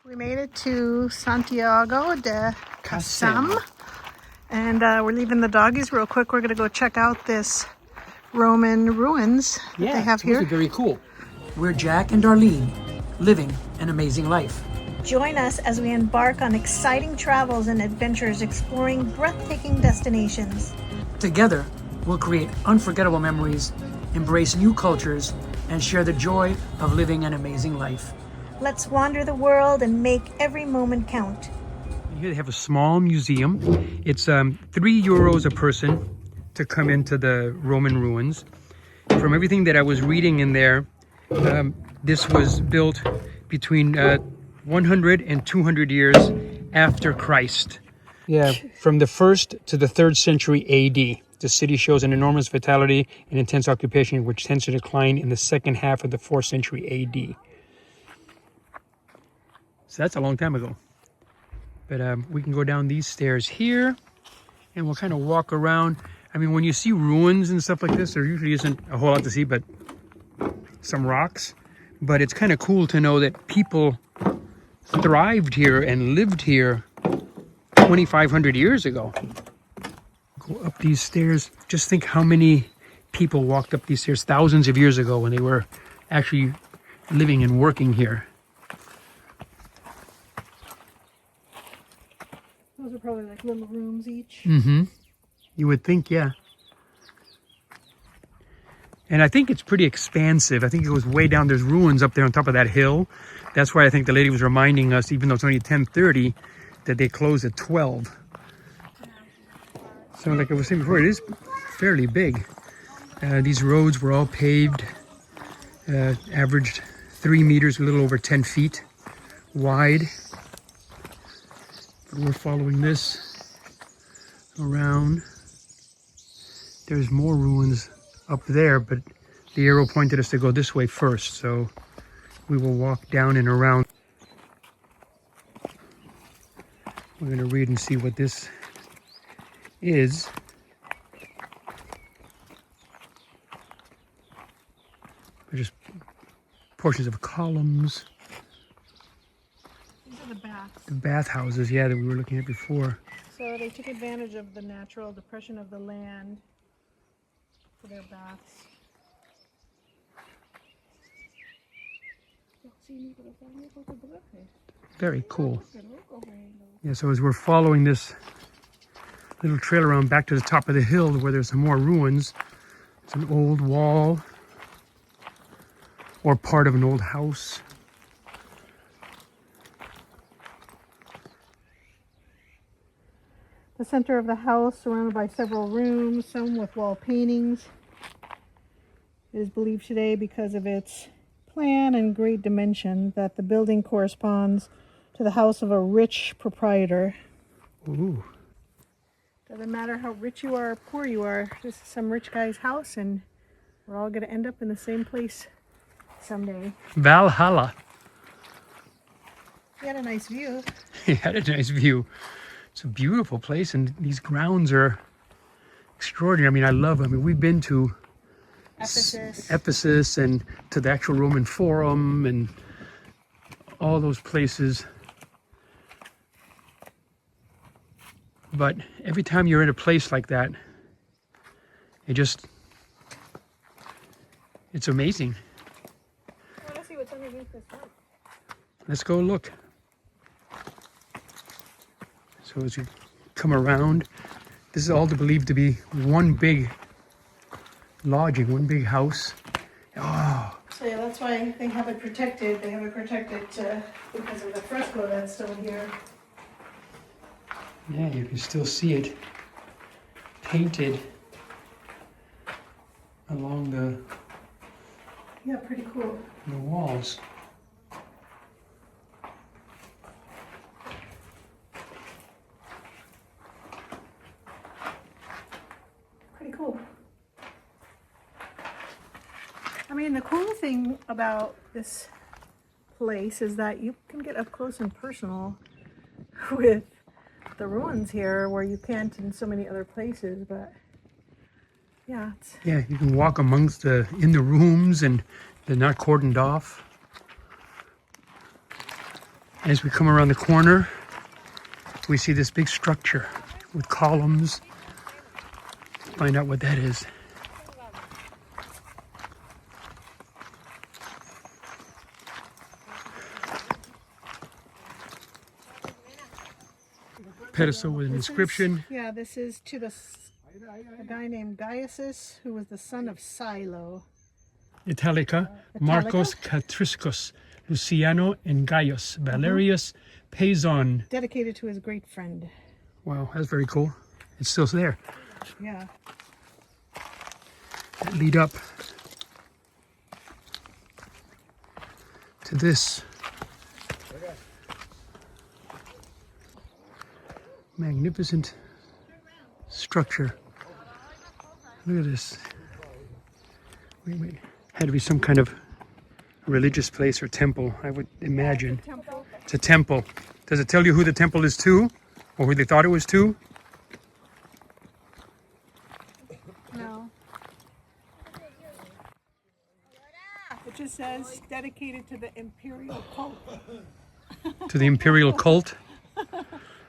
We made it to Santiago de Cacem, and we're leaving the doggies real quick. We're going to go check out this Roman ruins that they have here. Yeah, very cool. We're Jack and Darlene, living an amazing life. Join us as we embark on exciting travels and adventures exploring breathtaking destinations. Together, we'll create unforgettable memories, embrace new cultures, and share the joy of living an amazing life. Let's wander the world and make every moment count. Here they have a small museum. It's €3 a person to come into the Roman ruins. From everything that I was reading in there, this was built between 100 and 200 years after Christ. Yeah, from the 1st to the 3rd century AD. The city shows an enormous vitality and intense occupation, which tends to decline in the second half of the 4th century AD. So that's a long time ago. But we can go down these stairs here, and we'll kind of walk around. I mean, when you see ruins and stuff like this, there usually isn't a whole lot to see, but some rocks. But it's kind of cool to know that people thrived here and lived here 2,500 years ago. Go up these stairs. Just think how many people walked up these stairs thousands of years ago when they were actually living and working here. Those are probably like little rooms each. Mm-hmm. You would think, yeah. And I think it's pretty expansive. I think it goes way down. There's ruins up there on top of that hill. That's why I think the lady was reminding us, even though it's only 10:30, that they close at 12. So like I was saying before, it is fairly big. These roads were all paved, averaged 3 meters, a little over 10 feet wide. But we're following this around. There's more ruins up there, but the arrow pointed us to go this way first, so we will walk down and around. We're going to read and see what this is. They're just portions of columns. These are the baths. The bathhouses, yeah, that we were looking at before. So they took advantage of the natural depression of the land for their baths. Very cool. Yeah, so as we're following this little trail around back to the top of the hill where there's some more ruins, it's an old wall or part of an old house. The center of the house, surrounded by several rooms, some with wall paintings. It is believed today, because of its plan and great dimension, that the building corresponds to the house of a rich proprietor. Ooh. Doesn't matter how rich you are or poor you are, this is some rich guy's house, and we're all going to end up in the same place someday. Valhalla. He had a nice view. He had a nice view. It's a beautiful place, and these grounds are extraordinary. I mean, we've been to Ephesus and to the actual Roman Forum and all those places. But every time you're in a place like that, it's amazing. I want to see what's underneath this one. Let's go look. So as you come around, this is all believed to be one big lodging, one big house. Oh. So yeah, that's why they have it protected. They have it protected because of the fresco that's still here. Yeah, you can still see it painted along the Yeah, pretty cool. walls. Pretty cool. I mean, the cool thing about this place is that you can get up close and personal with the ruins here, where you can't in so many other places. But yeah, you can walk amongst in the rooms, and they're not cordoned off. As we come around the corner, we see this big structure with columns. Find out what that is. Pedestal with an inscription. Yeah, this is to a guy named Gaius, who was the son of Silo. Italica, Marcos Catriscus, Luciano and Gaius, Valerius Pazon. Dedicated to his great friend. Wow, that's very cool. It's still there. Yeah. That lead up to this magnificent structure. Look at this. Wait. Had to be some kind of religious place or temple, I would imagine. It's a temple. Does it tell you who the temple is to? Or who they thought it was to? No. It just says dedicated to the imperial cult. To the imperial cult?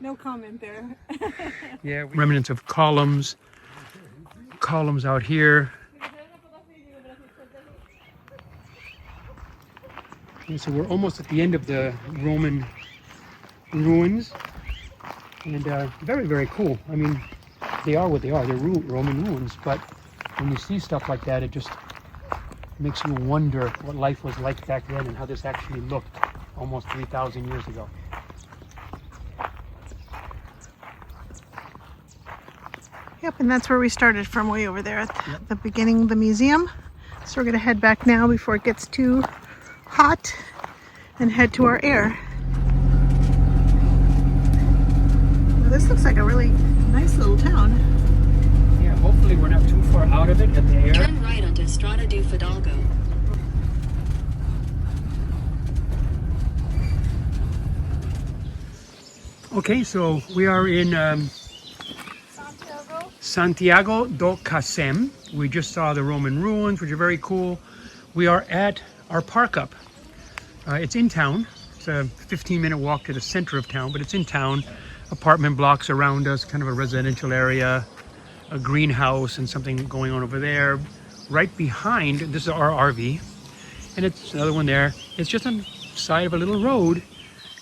No comment there. Yeah, remnants of columns out here. And so we're almost at the end of the Roman ruins, and very, very cool. I mean, they are what they are. They're Roman ruins, but when you see stuff like that, it just makes you wonder what life was like back then and how this actually looked almost 3,000 years ago. Yep, and that's where we started from, way over there at the beginning of the museum. So we're going to head back now before it gets too hot and head to our air. Well, this looks like a really nice little town. Yeah, hopefully we're not too far out of it at the air. Turn right onto Estrada do Fidalgo. Okay, so we are in Santiago do Cacem. We just saw the Roman ruins, which are very cool. We are at our park up. It's in town. It's a 15-minute walk to the center of town, but it's in town. Apartment blocks around us, kind of a residential area, a greenhouse and something going on over there. Right behind, this is our RV, and it's another one there. It's just on the side of a little road,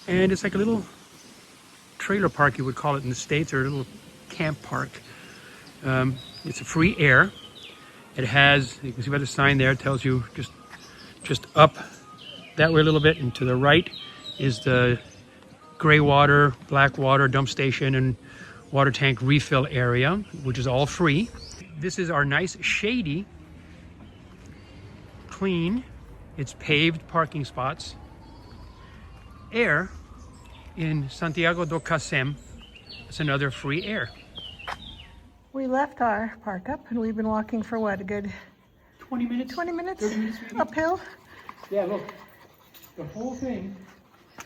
and it's like a little trailer park, you would call it in the States, or a little camp park. It's a free air. It has, you can see by the sign there, it tells you just up that way a little bit, and to the right is the gray water, black water dump station and water tank refill area, which is all free. This is our nice, shady, clean, it's paved parking spots. Air in Santiago do Cacem. It's another free air. We left our park up and we've been walking for what, a good 20 minutes? 20 minutes 30 minutes maybe? uphill? Yeah, look, the whole thing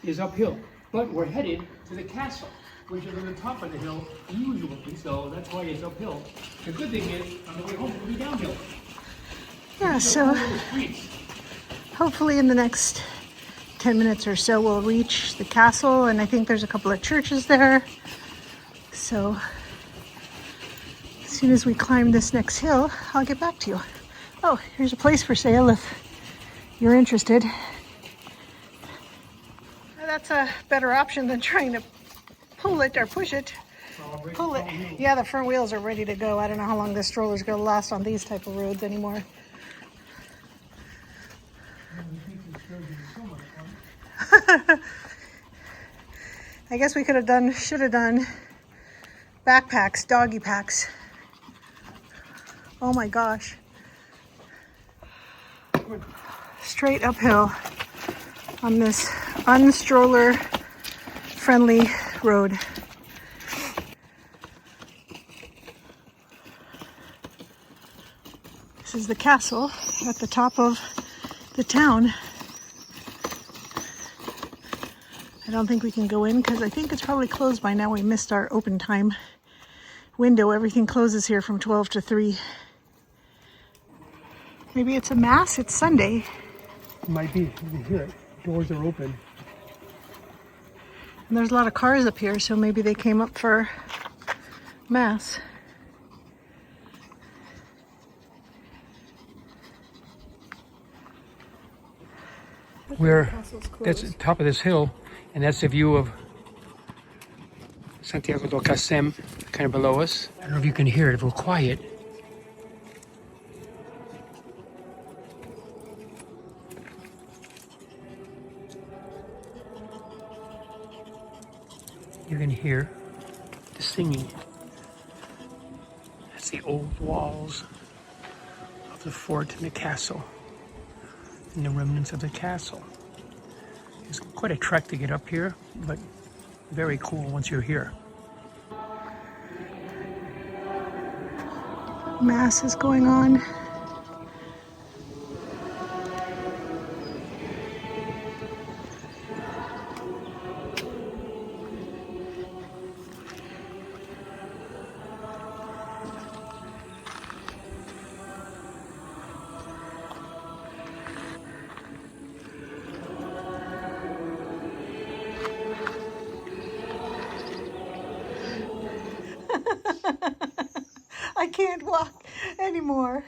is uphill, but we're headed to the castle, which is on the top of the hill usually, so that's why it's uphill. The good thing is, on the way home, it'll be downhill. Yeah, so hopefully in the next 10 minutes or so we'll reach the castle, and I think there's a couple of churches there. So as soon as we climb this next hill, I'll get back to you. Oh, here's a place for sale if you're interested. That's a better option than trying to pull it or push it. Pull it. Yeah, the front wheels are ready to go. I don't know how long this stroller's going to last on these type of roads anymore. I guess we should have done backpacks, doggy packs. Oh my gosh. Straight uphill on this unstroller friendly road. This is the castle at the top of the town. I don't think we can go in because I think it's probably closed by now. We missed our open time window. Everything closes here from 12 to 3. Maybe it's a mass. It's Sunday. It might be. You can hear it. Doors are open. And there's a lot of cars up here, so maybe they came up for mass. We're that's the top of this hill, and that's the view of Santiago Do Cacem, kind of below us. I don't know if you can hear it, if we're quiet. You can hear the singing. That's the old walls of the fort and the castle, and the remnants of the castle. It's quite a trek to get up here, but very cool once you're here. Mass is going on. I can't walk anymore.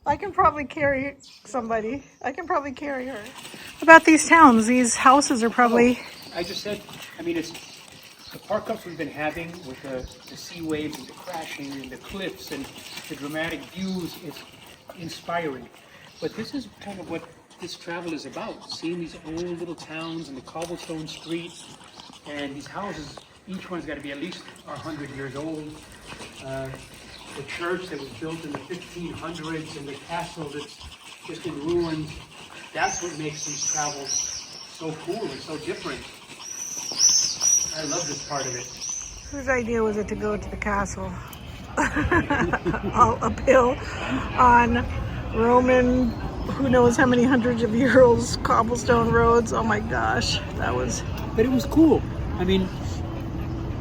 I can probably carry somebody. I can probably carry her. About these towns, these houses are probably... I just said, I mean, it's the park ups we've been having with the sea waves and the crashing and the cliffs and the dramatic views is inspiring. But this is kind of what this travel is about, seeing these old little towns and the cobblestone streets and these houses. Each one's got to be at least 100 years old. The church that was built in the 1500s and the castle that's just in ruins. That's what makes these travels so cool and so different. I love this part of it. Whose idea was it to go to the castle? All uphill on Roman, who knows how many hundreds of years, cobblestone roads. Oh my gosh, that was... But it was cool. I mean,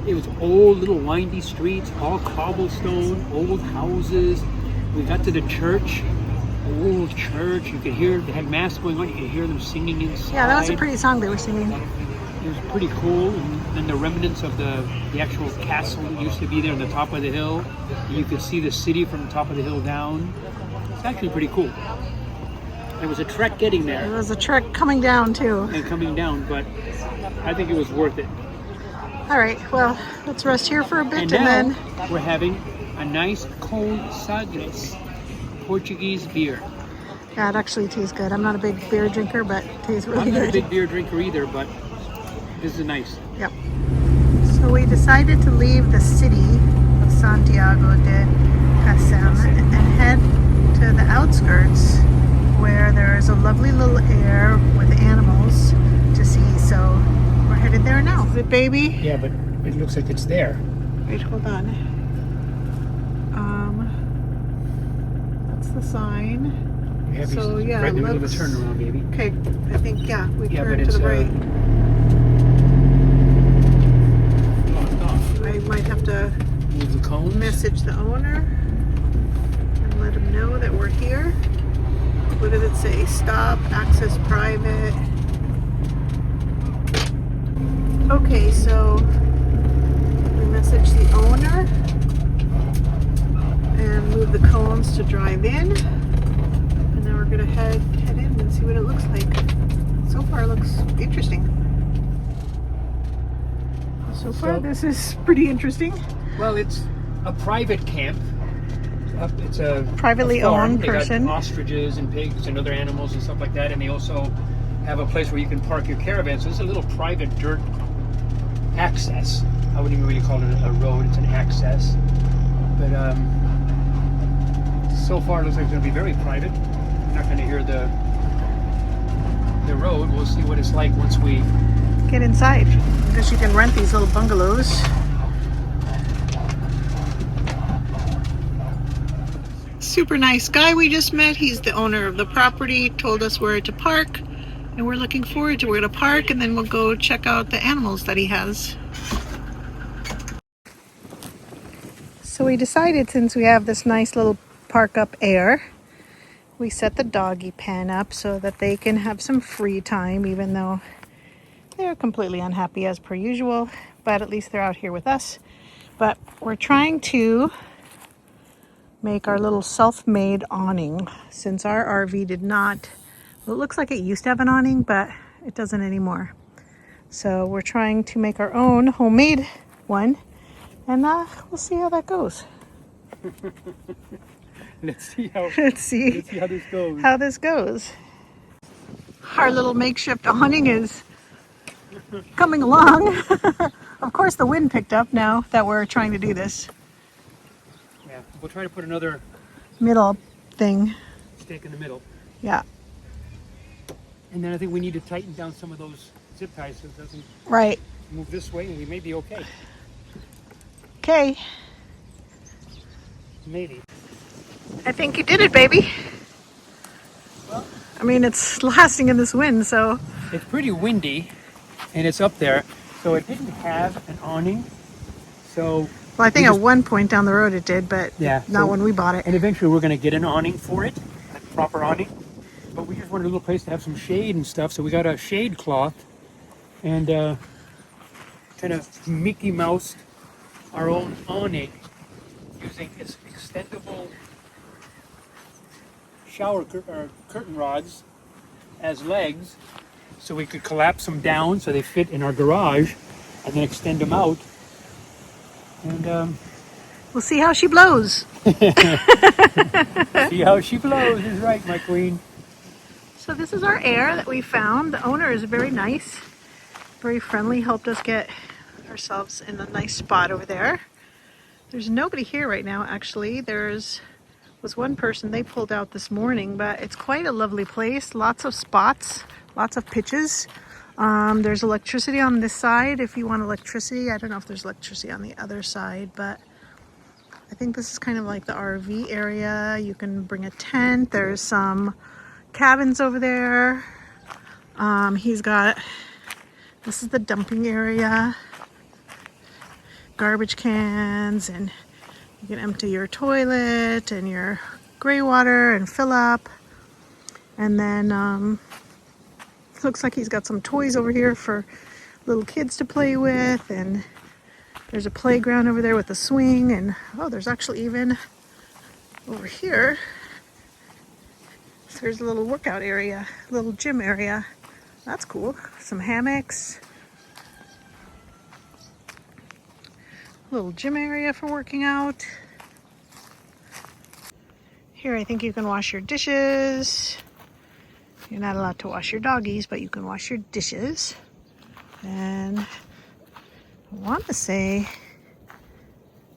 it was old little windy streets, all cobblestone, old houses. We got to the church, old church. You could hear, they had mass going on, you could hear them singing inside. Yeah, that was a pretty song they were singing. It was pretty cool. And then the remnants of the actual castle that used to be there on the top of the hill. You could see the city from the top of the hill down. It's actually pretty cool. It was a trek getting there. It was a trek coming down too. And coming down, but I think it was worth it. All right, well, let's rest here for a bit And then... now we're having a nice cold Sagres Portuguese beer. Yeah, it actually tastes good. I'm not a big beer drinker, but it tastes really I'm not a good. big beer drinker either, but this is nice. Yep. So we decided to leave the city of Santiago de Cacem and head to the outskirts where there is a lovely little area with animals to see. So we're headed there now. Is it baby? Yeah, but it looks like it's there. Wait, hold on. That's the sign. You have So, these yeah, right in the middle of let's- a turnaround, baby. Okay, I think, yeah, we Yeah, turn but to the it's, right. Locked off. I might have to Move the cones. message the owner and let him know that we're here. What did it say? Stop, access private. Okay, so we message the owner and move the cones to drive in. And then we're gonna head in and see what it looks like. So far it looks interesting. So far this is pretty interesting. Well, it's a private camp. It's a Privately farm. owned They person. got ostriches and pigs and other animals and stuff like that, and they also have a place where you can park your caravan. So it's a little private dirt access. I wouldn't even really call it a road. It's an access. But so far it looks like it's going to be very private. You're not going to hear the road. We'll see what it's like once we Get inside. Because you can rent these little bungalows. Super nice guy we just met. He's the owner of the property. Told us where to park. And we're looking forward to where to park. And then we'll go check out the animals that he has. So we decided, since we have this nice little park up air, we set the doggy pen up so that they can have some free time, even though they're completely unhappy as per usual, but at least they're out here with us. But we're trying to make our little self-made awning since our RV did not, well, it looks like it used to have an awning, but it doesn't anymore. So we're trying to make our own homemade one, and we'll see how that goes. Let's see how Let's see how this goes. how this goes. Our little makeshift awning is coming along. Of course, the wind picked up now that we're trying to do this Yeah, we'll try to put another middle thing. stake in the middle. Yeah, And then I think we need to tighten down some of those zip ties so it doesn't right. move this way, and we may be okay. Okay, Maybe. I think you did it, baby. Well, I mean, it's lasting in this wind, so. it's pretty windy, and it's up there, so it didn't have an awning. So, Well, I think we at just- one point down the road it did, but Yeah, not so- when we bought it. and eventually we're going to get an awning for it, a proper awning. But we just wanted a little place to have some shade and stuff, so we got a shade cloth and kind of Mickey Mouse our own awning using its extendable curtain rods as legs, so we could collapse them down so they fit in our garage and then extend them out. And We'll see how she blows. see how she blows is right, my queen. So this is our air that we found. The owner is very nice, very friendly, helped us get ourselves in a nice spot over there. There's nobody here right now, actually. Was one person they pulled out this morning, but it's quite a lovely place. Lots of spots, lots of pitches. There's electricity on this side if you want electricity. I don't know if there's electricity on the other side, but I think this is kind of like the RV area. You can bring a tent. There's some cabins over there. This is the dumping area. Garbage cans, and you can empty your toilet and your gray water and fill up. And then looks like he's got some toys over here for little kids to play with, and there's a playground over there with a swing, and oh, there's actually even over here, there's a little workout area, little gym area. That's cool. Some hammocks. Little gym area for working out. Here I think you can wash your dishes. You're not allowed to wash your doggies, but you can wash your dishes. And I want to say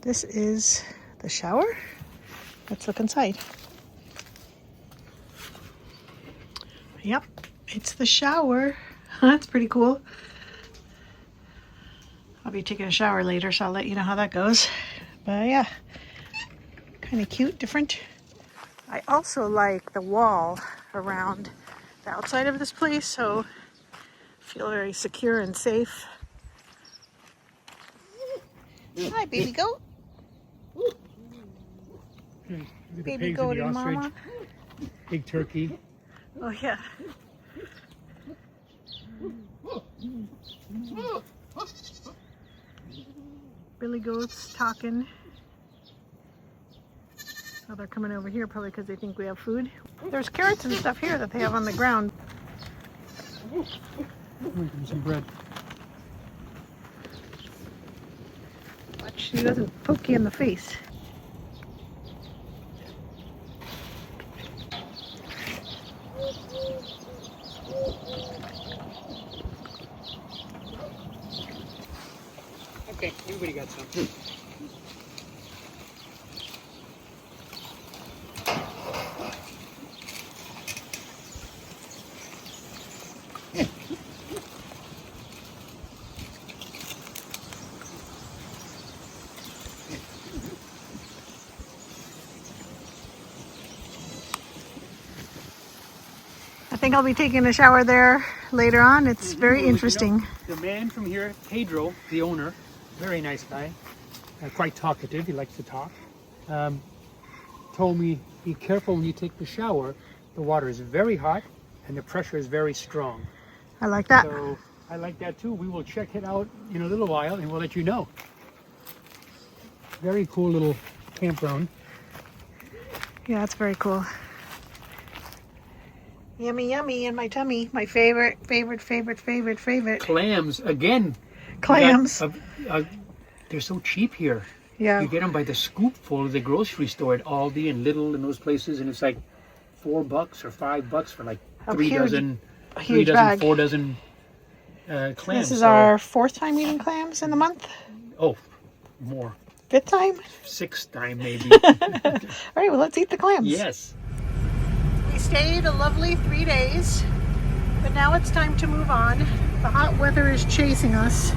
this is the shower. Let's look inside. Yep, it's the shower. That's pretty cool. I'll be taking a shower later, so I'll let you know how that goes. But yeah, kind of cute, different. I also like the wall around the outside of this place, so I feel very secure and safe. Hi, baby goat. Baby goat and mama. Big turkey. Oh yeah. Billy goats talking. Oh, they're coming over here probably because they think we have food. There's carrots and stuff here that they have on the ground. Some bread. Watch, she doesn't poke you in the face. Okay, everybody got some. I think I'll be taking a shower there later on. It's very Well, interesting. you know, the man from here, Pedro, the owner, very nice guy, quite talkative, he likes to talk, told me, be careful when you take the shower the water is very hot and the pressure is very strong. I like that. So I like that too. We will check it out in a little while and we'll let you know. Very cool little campground. Yeah, it's very cool. Yummy, yummy in my tummy. My favorite. Clams again. Clams. They're so cheap here. Yeah. You get them by the scoopful at the grocery store at Aldi and Lidl and those places, and it's like $4 or $5 for like A 3 huge- dozen, a 3 huge dozen, bag. 4 dozen clams. This is So- our 4th time eating clams in the month. oh, more 5th time. 6th time maybe. All right, well, let's eat the clams. Yes. We stayed a lovely 3 days, but now it's time to move on. The hot weather is chasing us,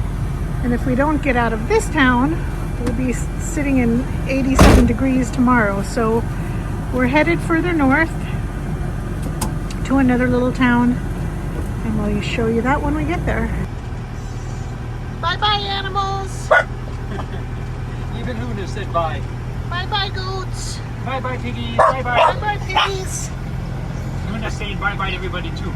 and if we don't get out of this town, we'll be sitting in 87 degrees tomorrow. So we're headed further north to another little town, and we'll show you that when we get there. Bye-bye, animals. Even Luna said bye. Bye-bye, goats. Bye-bye, piggies. Bye-bye. Bye-bye, piggies. Luna's saying bye-bye to everybody too.